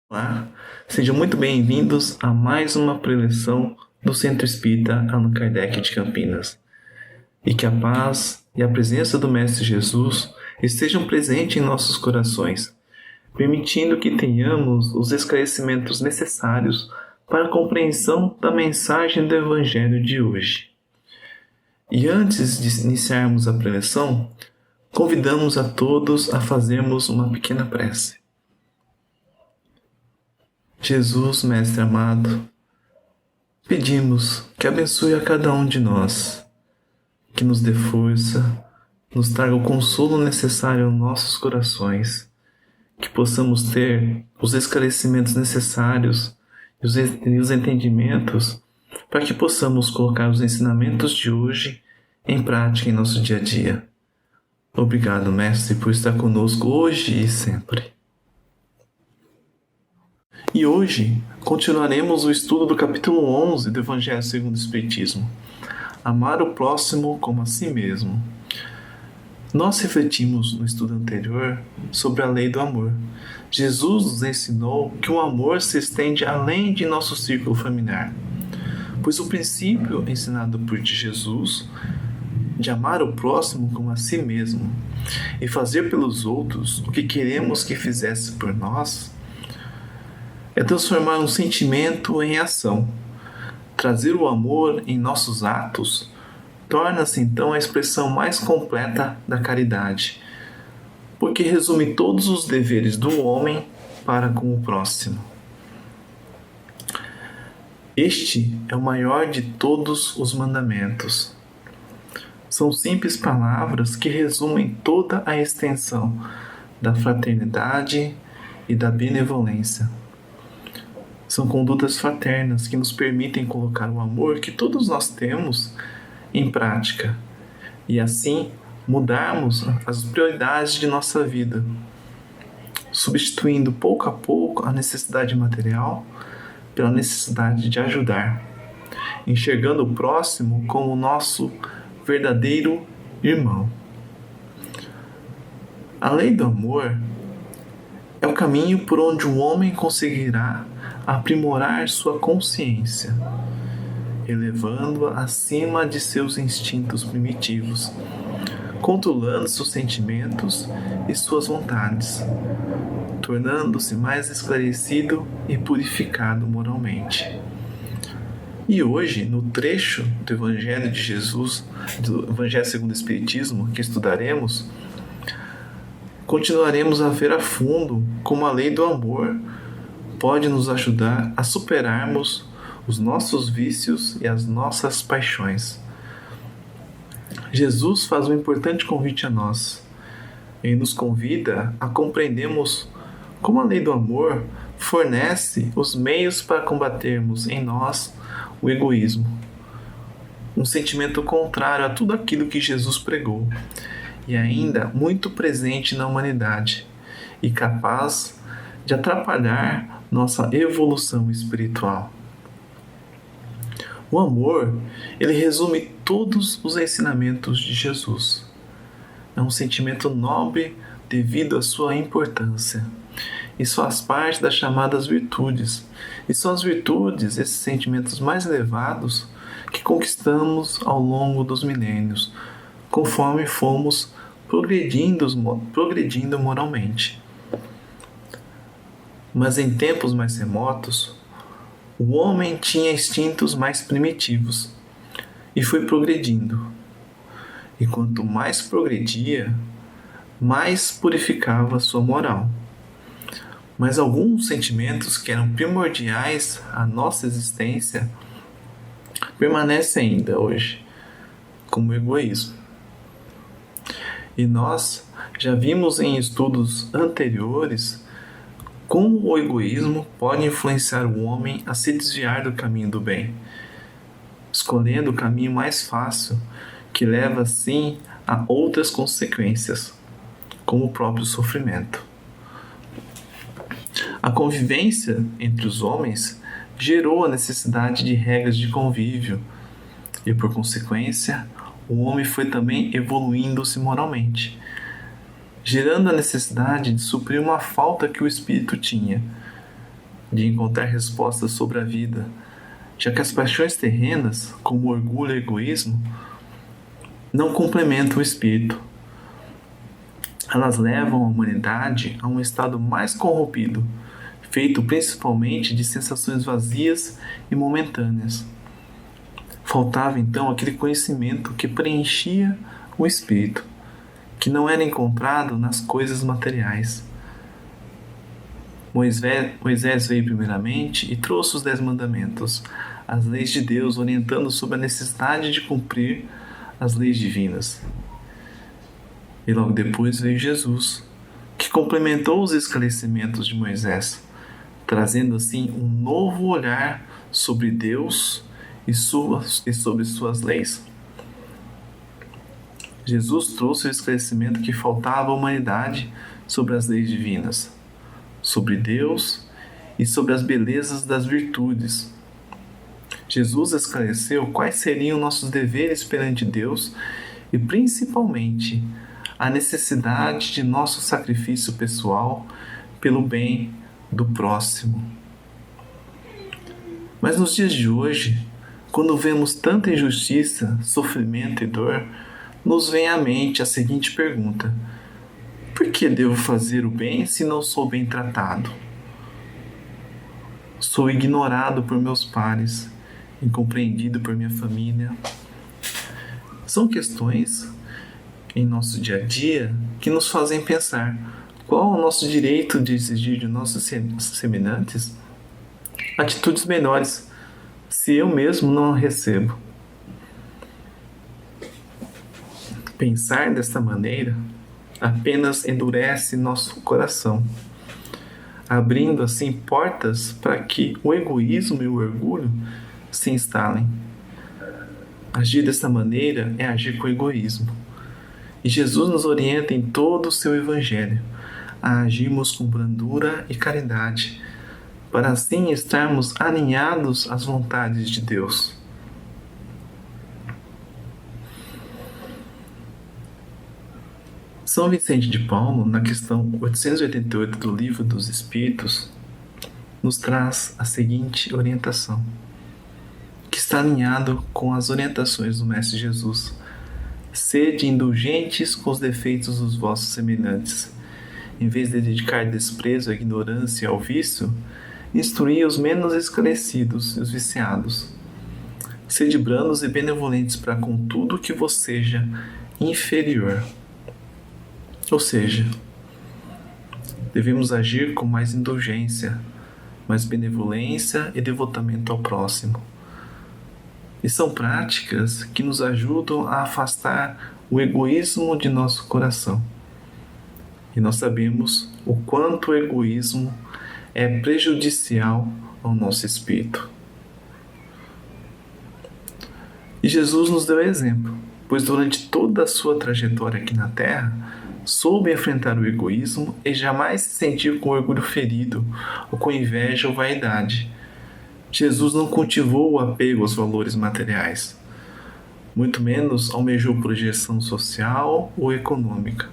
Olá, sejam muito bem-vindos a mais uma preleção do Centro Espírita Allan Kardec de Campinas. E que a paz e a presença do Mestre Jesus estejam presentes em nossos corações, permitindo que tenhamos os esclarecimentos necessários para a compreensão da mensagem do Evangelho de hoje. E antes de iniciarmos a preleção, convidamos a todos a fazermos uma pequena prece. Jesus, Mestre amado, pedimos que abençoe a cada um de nós, que nos dê força, nos traga o consolo necessário aos nossos corações, que possamos ter os esclarecimentos necessários e os entendimentos para que possamos colocar os ensinamentos de hoje em prática em nosso dia a dia. Obrigado, Mestre, por estar conosco hoje e sempre. E hoje continuaremos o estudo do capítulo 11 do Evangelho segundo o Espiritismo. Amar o próximo como a si mesmo. Nós refletimos no estudo anterior sobre a lei do amor. Jesus nos ensinou que o amor se estende além de nosso círculo familiar, pois o princípio ensinado por Jesus de amar o próximo como a si mesmo e fazer pelos outros o que queremos que fizesse por nós é transformar um sentimento em ação. Trazer o amor em nossos atos torna-se então a expressão mais completa da caridade, porque resume todos os deveres do homem para com o próximo. Este é o maior de todos os mandamentos. São simples palavras que resumem toda a extensão da fraternidade e da benevolência. São condutas fraternas que nos permitem colocar o amor que todos nós temos em prática e assim mudarmos as prioridades de nossa vida, substituindo pouco a pouco a necessidade material pela necessidade de ajudar, enxergando o próximo como nosso verdadeiro irmão. A lei do amor é o caminho por onde o homem conseguirá aprimorar sua consciência, elevando-a acima de seus instintos primitivos, controlando seus sentimentos e suas vontades, tornando-se mais esclarecido e purificado moralmente. E hoje, no trecho do Evangelho de Jesus, do Evangelho segundo o Espiritismo, que estudaremos, continuaremos a ver a fundo como a lei do amor pode nos ajudar a superarmos os nossos vícios e as nossas paixões. Jesus faz um importante convite a nós e nos convida a compreendermos como a lei do amor fornece os meios para combatermos em nós o egoísmo, um sentimento contrário a tudo aquilo que Jesus pregou e ainda muito presente na humanidade e capaz de atrapalhar nossa evolução espiritual. O amor, ele resume todos os ensinamentos de Jesus. É um sentimento nobre devido à sua importância. Isso faz parte das chamadas virtudes. E são as virtudes, esses sentimentos mais elevados, que conquistamos ao longo dos milênios, conforme fomos progredindo moralmente. Mas em tempos mais remotos, o homem tinha instintos mais primitivos e foi progredindo. E quanto mais progredia, mais purificava sua moral. Mas alguns sentimentos que eram primordiais à nossa existência permanecem ainda hoje, como o egoísmo. E nós já vimos em estudos anteriores como o egoísmo pode influenciar o homem a se desviar do caminho do bem, escolhendo o caminho mais fácil, que leva assim a outras consequências, como o próprio sofrimento. A convivência entre os homens gerou a necessidade de regras de convívio e, por consequência, o homem foi também evoluindo-se moralmente, gerando a necessidade de suprir uma falta que o espírito tinha, de encontrar respostas sobre a vida, já que as paixões terrenas, como o orgulho e o egoísmo, não complementam o espírito. Elas levam a humanidade a um estado mais corrompido, feito principalmente de sensações vazias e momentâneas. Faltava então aquele conhecimento que preenchia o espírito, que não era encontrado nas coisas materiais. Moisés veio primeiramente e trouxe os 10 mandamentos, as leis de Deus, orientando sobre a necessidade de cumprir as leis divinas. E logo depois veio Jesus, que complementou os esclarecimentos de Moisés, trazendo assim um novo olhar sobre Deus e sobre suas leis. Jesus trouxe o esclarecimento que faltava à humanidade sobre as leis divinas, sobre Deus e sobre as belezas das virtudes. Jesus esclareceu quais seriam nossos deveres perante Deus e, principalmente, a necessidade de nosso sacrifício pessoal pelo bem do próximo. Mas nos dias de hoje, quando vemos tanta injustiça, sofrimento e dor, nos vem à mente a seguinte pergunta: por que devo fazer o bem se não sou bem tratado? Sou ignorado por meus pares, incompreendido por minha família. São questões em nosso dia a dia que nos fazem pensar qual é o nosso direito de exigir de nossos semelhantes atitudes melhores, se eu mesmo não a recebo. Pensar desta maneira apenas endurece nosso coração, abrindo assim portas para que o egoísmo e o orgulho se instalem. Agir desta maneira é agir com egoísmo. E Jesus nos orienta em todo o seu Evangelho a agirmos com brandura e caridade, para assim estarmos alinhados às vontades de Deus. São Vicente de Paulo, na questão 888 do Livro dos Espíritos, nos traz a seguinte orientação, que está alinhado com as orientações do Mestre Jesus. Sede indulgentes com os defeitos dos vossos semelhantes. Em vez de dedicar desprezo à ignorância e ao vício, instruí os menos esclarecidos e os viciados. Sede brandos e benevolentes para com tudo que vos seja inferior. Ou seja, devemos agir com mais indulgência, mais benevolência e devotamento ao próximo. E são práticas que nos ajudam a afastar o egoísmo de nosso coração. E nós sabemos o quanto o egoísmo é prejudicial ao nosso espírito. E Jesus nos deu exemplo, pois durante toda a sua trajetória aqui na Terra, soube enfrentar o egoísmo e jamais se sentiu com orgulho ferido, ou com inveja ou vaidade. Jesus não cultivou o apego aos valores materiais, muito menos almejou projeção social ou econômica,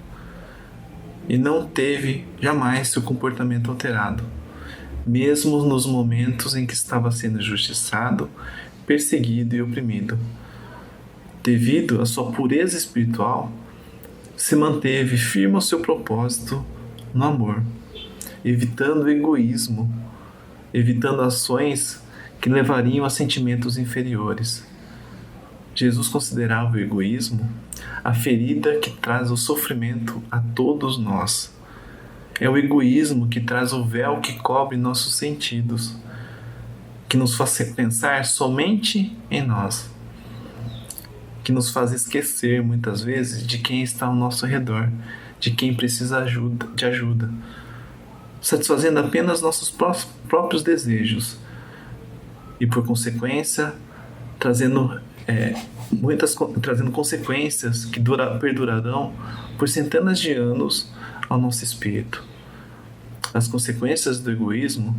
e não teve jamais seu comportamento alterado, mesmo nos momentos em que estava sendo injustiçado, perseguido e oprimido. Devido à sua pureza espiritual, se manteve firme ao seu propósito no amor, evitando o egoísmo, evitando ações que levariam a sentimentos inferiores. Jesus considerava o egoísmo a ferida que traz o sofrimento a todos nós. É o egoísmo que traz o véu que cobre nossos sentidos, que nos faz pensar somente em nós, que nos faz esquecer muitas vezes de quem está ao nosso redor, de quem precisa de ajuda, satisfazendo apenas nossos próprios desejos e, por consequência, trazendo consequências que perdurarão por centenas de anos ao nosso espírito. As consequências do egoísmo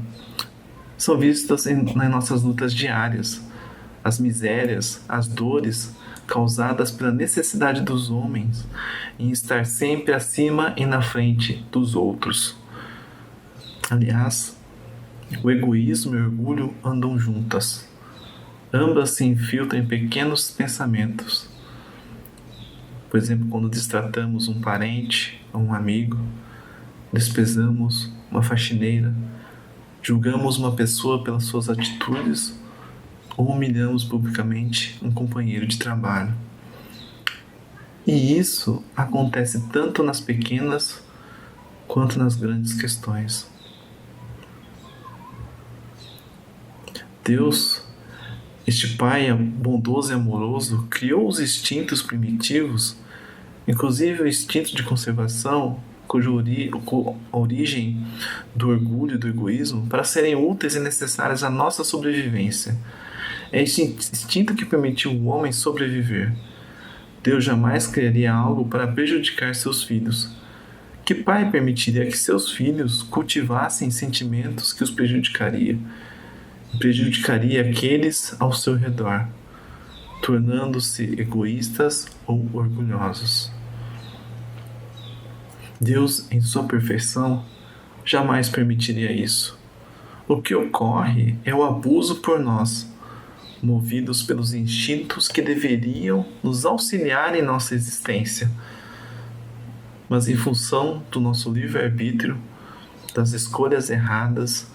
são vistas nas nossas lutas diárias, as misérias, as dores causadas pela necessidade dos homens em estar sempre acima e na frente dos outros. Aliás, O egoísmo e o orgulho andam juntas. Ambas se infiltram em pequenos pensamentos. Por exemplo, quando destratamos um parente ou um amigo, desprezamos uma faxineira, julgamos uma pessoa pelas suas atitudes ou humilhamos publicamente um companheiro de trabalho. E isso acontece tanto nas pequenas quanto nas grandes questões. Deus, este Pai bondoso e amoroso, criou os instintos primitivos, inclusive o instinto de conservação, cuja origem do orgulho e do egoísmo, para serem úteis e necessárias à nossa sobrevivência. É este instinto que permitiu o homem sobreviver. Deus jamais criaria algo para prejudicar seus filhos. Que pai permitiria que seus filhos cultivassem sentimentos que os prejudicaria aqueles ao seu redor, tornando-se egoístas ou orgulhosos? Deus, em sua perfeição, jamais permitiria isso. O que ocorre é o abuso por nós, movidos pelos instintos que deveriam nos auxiliar em nossa existência. Mas em função do nosso livre-arbítrio, das escolhas erradas,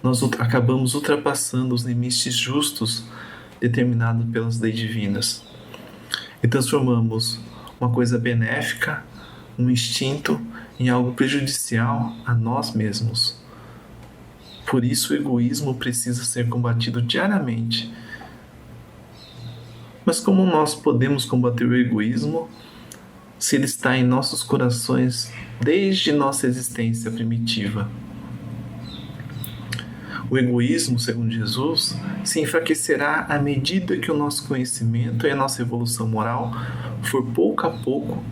nós acabamos ultrapassando os limites justos determinados pelas leis divinas e transformamos uma coisa benéfica, um instinto, em algo prejudicial a nós mesmos. Por isso o egoísmo precisa ser combatido diariamente. Mas como nós podemos combater o egoísmo se ele está em nossos corações desde nossa existência primitiva? O egoísmo, segundo Jesus, se enfraquecerá à medida que o nosso conhecimento e a nossa evolução moral for pouco a pouco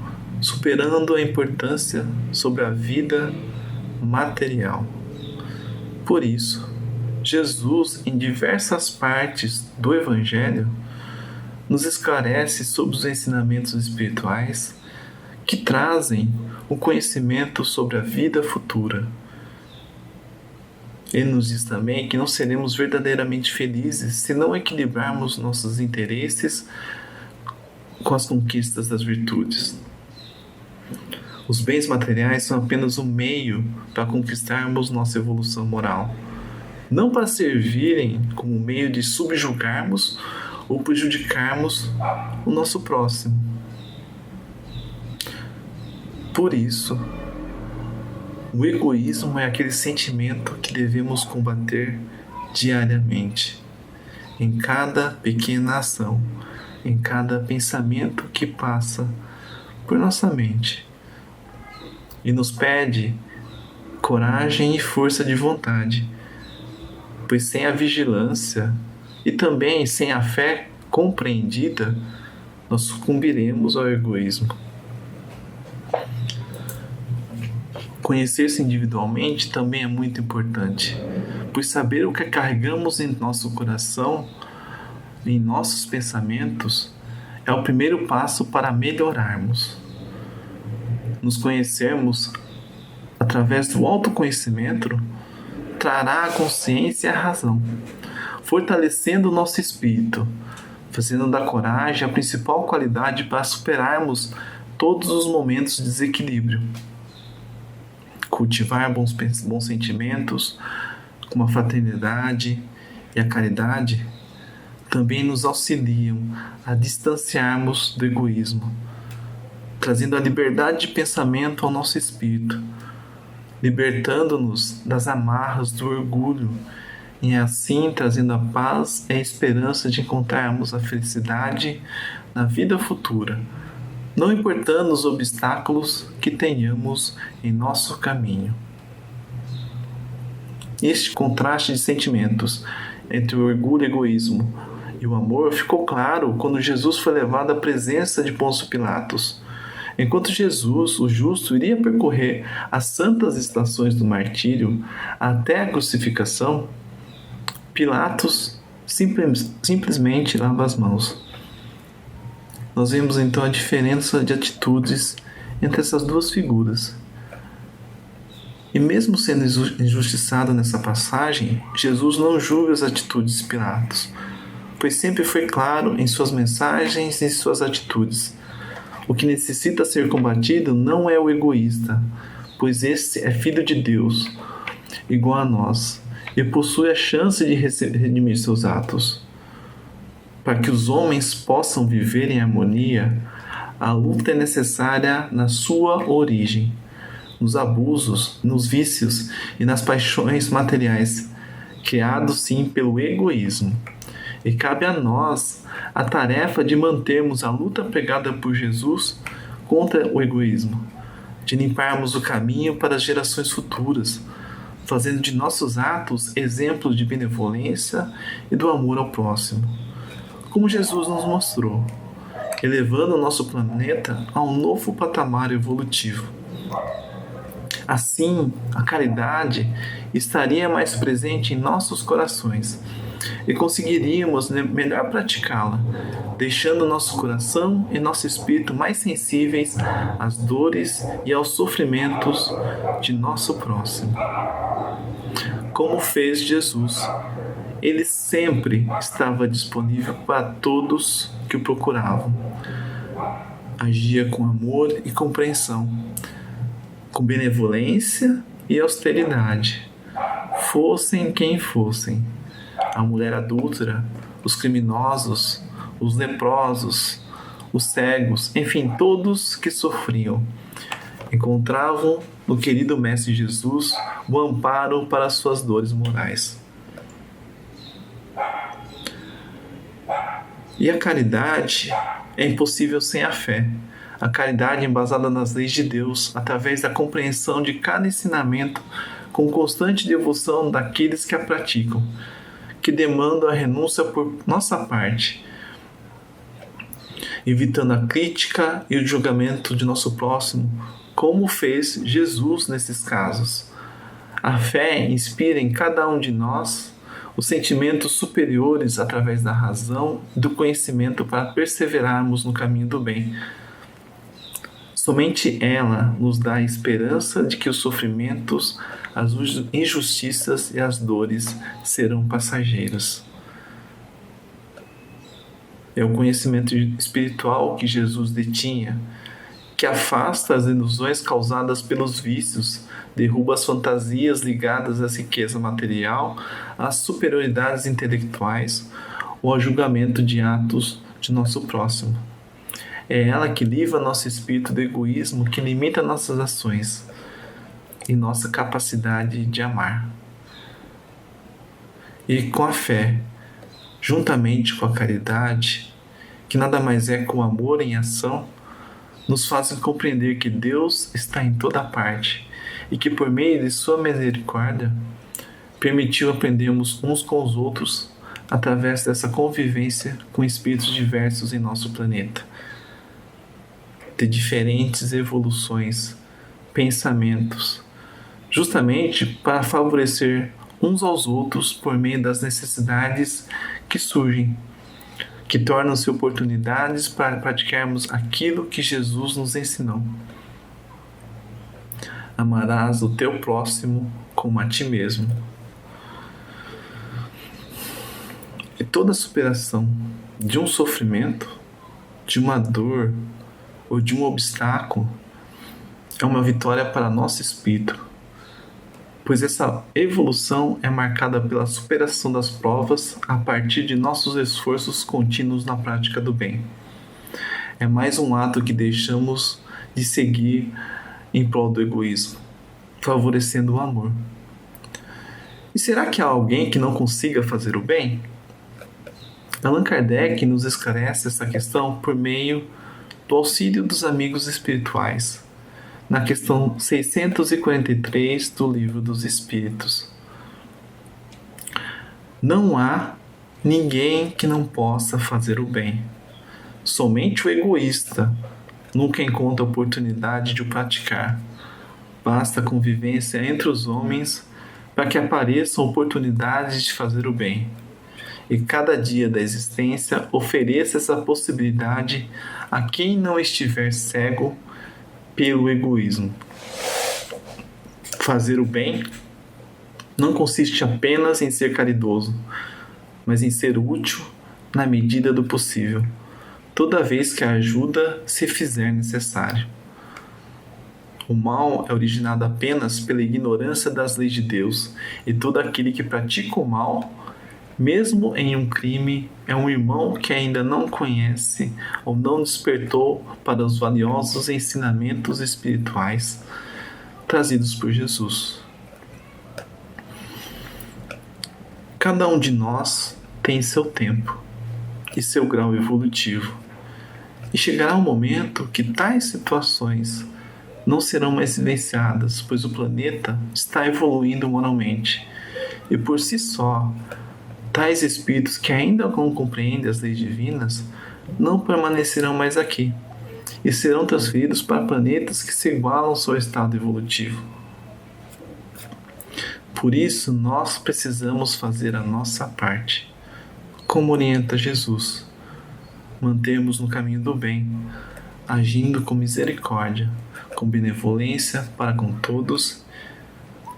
superando a importância sobre a vida material. Por isso, Jesus, em diversas partes do Evangelho, nos esclarece sobre os ensinamentos espirituais que trazem o conhecimento sobre a vida futura. Ele nos diz também que não seremos verdadeiramente felizes se não equilibrarmos nossos interesses com as conquistas das virtudes. Os bens materiais são apenas um meio para conquistarmos nossa evolução moral, não para servirem como meio de subjugarmos ou prejudicarmos o nosso próximo. Por isso, o egoísmo é aquele sentimento que devemos combater diariamente, em cada pequena ação, em cada pensamento que passa por nossa mente, e nos pede coragem e força de vontade, pois sem a vigilância e também sem a fé compreendida, nós sucumbiremos ao egoísmo. Conhecer-se individualmente também é muito importante, pois saber o que carregamos em nosso coração, em nossos pensamentos, é o primeiro passo para melhorarmos. Nos conhecermos através do autoconhecimento trará a consciência e a razão, fortalecendo o nosso espírito, fazendo da coragem a principal qualidade para superarmos todos os momentos de desequilíbrio. Cultivar bons sentimentos, como a fraternidade e a caridade, também nos auxiliam a distanciarmos do egoísmo, trazendo a liberdade de pensamento ao nosso espírito, libertando-nos das amarras do orgulho e assim trazendo a paz e a esperança de encontrarmos a felicidade na vida futura, não importando os obstáculos que tenhamos em nosso caminho. Este contraste de sentimentos entre o orgulho e o egoísmo e o amor ficou claro quando Jesus foi levado à presença de Pôncio Pilatos. Enquanto Jesus, o justo, iria percorrer as santas estações do martírio até a crucificação, Pilatos simplesmente lava as mãos. Nós vemos então a diferença de atitudes entre essas duas figuras. E mesmo sendo injustiçado nessa passagem, Jesus não julga as atitudes de Pilatos, pois sempre foi claro em suas mensagens e em suas atitudes. O que necessita ser combatido não é o egoísta, pois esse é filho de Deus, igual a nós, e possui a chance de redimir seus atos. Para que os homens possam viver em harmonia, a luta é necessária na sua origem, nos abusos, nos vícios e nas paixões materiais, criados sim pelo egoísmo. E cabe a nós a tarefa de mantermos a luta pregada por Jesus contra o egoísmo, de limparmos o caminho para as gerações futuras, fazendo de nossos atos exemplos de benevolência e do amor ao próximo, como Jesus nos mostrou, elevando o nosso planeta a um novo patamar evolutivo. Assim, a caridade estaria mais presente em nossos corações e conseguiríamos melhor praticá-la, deixando nosso coração e nosso espírito mais sensíveis às dores e aos sofrimentos de nosso próximo. Como fez Jesus, ele sempre estava disponível para todos que o procuravam. Agia com amor e compreensão, com benevolência e austeridade, fossem quem fossem. A mulher adúltera, os criminosos, os leprosos, os cegos, enfim, todos que sofriam, encontravam no querido Mestre Jesus o amparo para suas dores morais. E a caridade é impossível sem a fé. A caridade é embasada nas leis de Deus, através da compreensão de cada ensinamento, com constante devoção daqueles que a praticam, que demandam a renúncia por nossa parte, evitando a crítica e o julgamento de nosso próximo, como fez Jesus nesses casos. A fé inspira em cada um de nós os sentimentos superiores através da razão e do conhecimento para perseverarmos no caminho do bem. Somente ela nos dá a esperança de que os sofrimentos, as injustiças e as dores serão passageiros. É o conhecimento espiritual que Jesus detinha, que afasta as ilusões causadas pelos vícios, derruba as fantasias ligadas à riqueza material, às superioridades intelectuais ou ao julgamento de atos de nosso próximo. É ela que livra nosso espírito do egoísmo que limita nossas ações e nossa capacidade de amar. E com a fé, juntamente com a caridade, que nada mais é que o amor em ação, nos fazem compreender que Deus está em toda parte e que por meio de sua misericórdia permitiu aprendermos uns com os outros através dessa convivência com espíritos diversos em nosso planeta, de diferentes evoluções, pensamentos, justamente para favorecer uns aos outros por meio das necessidades que surgem, que tornam-se oportunidades para praticarmos aquilo que Jesus nos ensinou. Amarás o teu próximo como a ti mesmo. E toda superação de um sofrimento, de uma dor ou de um obstáculo é uma vitória para nosso espírito, pois essa evolução é marcada pela superação das provas a partir de nossos esforços contínuos na prática do bem. É mais um ato que deixamos de seguir em prol do egoísmo, favorecendo o amor. E será que há alguém que não consiga fazer o bem? Allan Kardec nos esclarece essa questão por meio do auxílio dos amigos espirituais, na questão 643 do Livro dos Espíritos. Não há ninguém que não possa fazer o bem. Somente o egoísta nunca encontra oportunidade de o praticar. Basta a convivência entre os homens para que apareçam oportunidades de fazer o bem. E cada dia da existência ofereça essa possibilidade a quem não estiver cego pelo egoísmo. Fazer o bem não consiste apenas em ser caridoso, mas em ser útil na medida do possível, toda vez que a ajuda se fizer necessário. O mal é originado apenas pela ignorância das leis de Deus, e todo aquele que pratica o mal, mesmo em um crime, é um irmão que ainda não conhece ou não despertou para os valiosos ensinamentos espirituais trazidos por Jesus. Cada um de nós tem seu tempo e seu grau evolutivo, e chegará um momento que tais situações não serão mais vivenciadas, pois o planeta está evoluindo moralmente, e por si só, tais espíritos que ainda não compreendem as leis divinas não permanecerão mais aqui, e serão transferidos para planetas que se igualam ao seu estado evolutivo. Por isso, nós precisamos fazer a nossa parte, como orienta Jesus, mantermos no caminho do bem, agindo com misericórdia, com benevolência para com todos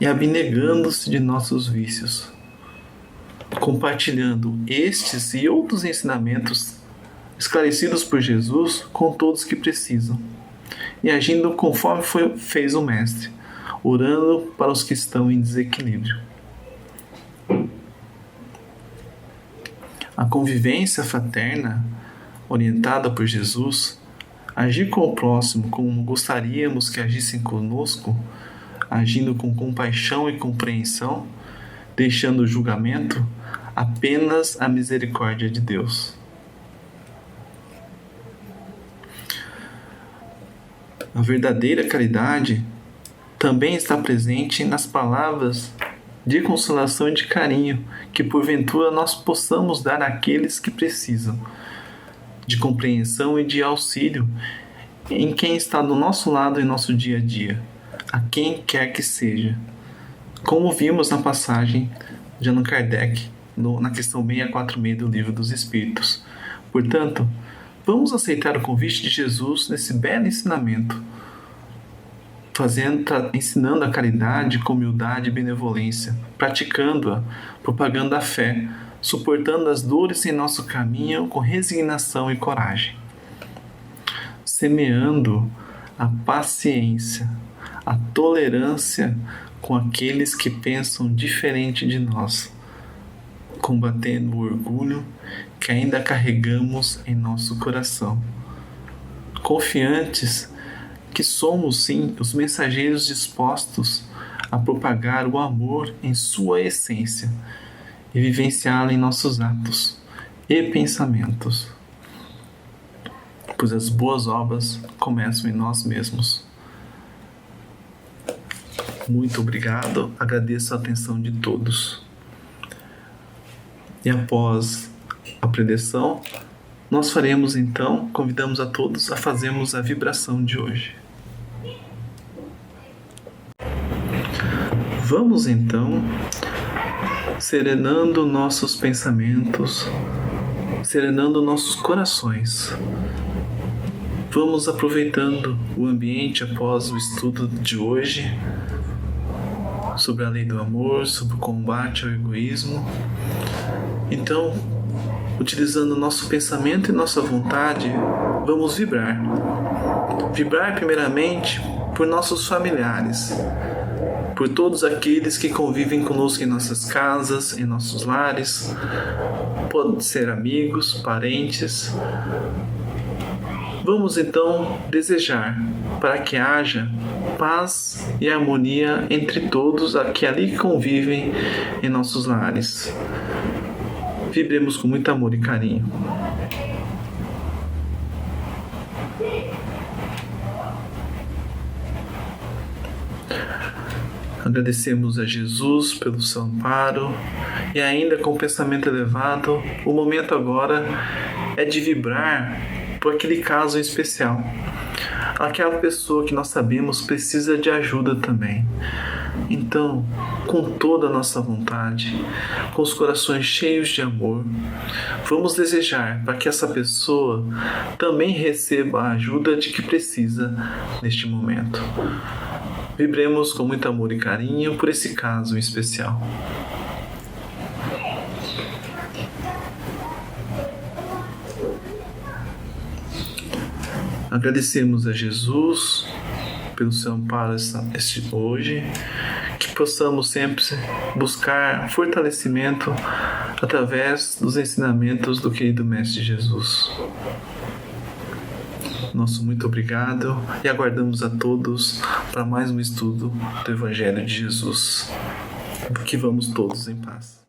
e abnegando-se de nossos vícios, compartilhando estes e outros ensinamentos esclarecidos por Jesus com todos que precisam, e agindo conforme fez o Mestre, orando para os que estão em desequilíbrio. A convivência fraterna, orientada por Jesus, agir com o próximo como gostaríamos que agissem conosco, agindo com compaixão e compreensão, deixando o julgamento, apenas a misericórdia de Deus. A verdadeira caridade também está presente nas palavras de consolação e de carinho que porventura nós possamos dar àqueles que precisam, de compreensão e de auxílio em quem está do nosso lado em nosso dia a dia, a quem quer que seja. Como vimos na passagem de Allan Kardec, na questão 646 do Livro dos Espíritos. Portanto, vamos aceitar o convite de Jesus nesse belo ensinamento, ensinando a caridade com humildade e benevolência, praticando-a, propagando a fé, suportando as dores em nosso caminho com resignação e coragem, semeando a paciência, a tolerância com aqueles que pensam diferente de nós, combatendo o orgulho que ainda carregamos em nosso coração, confiantes que somos sim os mensageiros dispostos a propagar o amor em sua essência e vivenciá-lo em nossos atos e pensamentos, pois as boas obras começam em nós mesmos. Muito obrigado, agradeço a atenção de todos. E após a preleção, nós faremos então, convidamos a todos a fazermos a vibração de hoje. Vamos então serenando nossos pensamentos, serenando nossos corações. Vamos aproveitando o ambiente após o estudo de hoje sobre a lei do amor, sobre o combate ao egoísmo. Então, utilizando nosso pensamento e nossa vontade, vamos vibrar. Vibrar primeiramente por nossos familiares, por todos aqueles que convivem conosco em nossas casas, em nossos lares, podem ser amigos, parentes. Vamos então desejar para que haja paz e harmonia entre todos que ali convivem em nossos lares. Vibremos com muito amor e carinho. Agradecemos a Jesus pelo seu amparo e ainda com o pensamento elevado, o momento agora é de vibrar por aquele caso especial. Aquela pessoa que nós sabemos precisa de ajuda também. Então, com toda a nossa vontade, com os corações cheios de amor, vamos desejar para que essa pessoa também receba a ajuda de que precisa neste momento. Vibremos com muito amor e carinho por esse caso em especial. Agradecemos a Jesus pelo seu amparo hoje, que possamos sempre buscar fortalecimento através dos ensinamentos do querido Mestre Jesus. Nosso muito obrigado e aguardamos a todos para mais um estudo do Evangelho de Jesus. Que vamos todos em paz.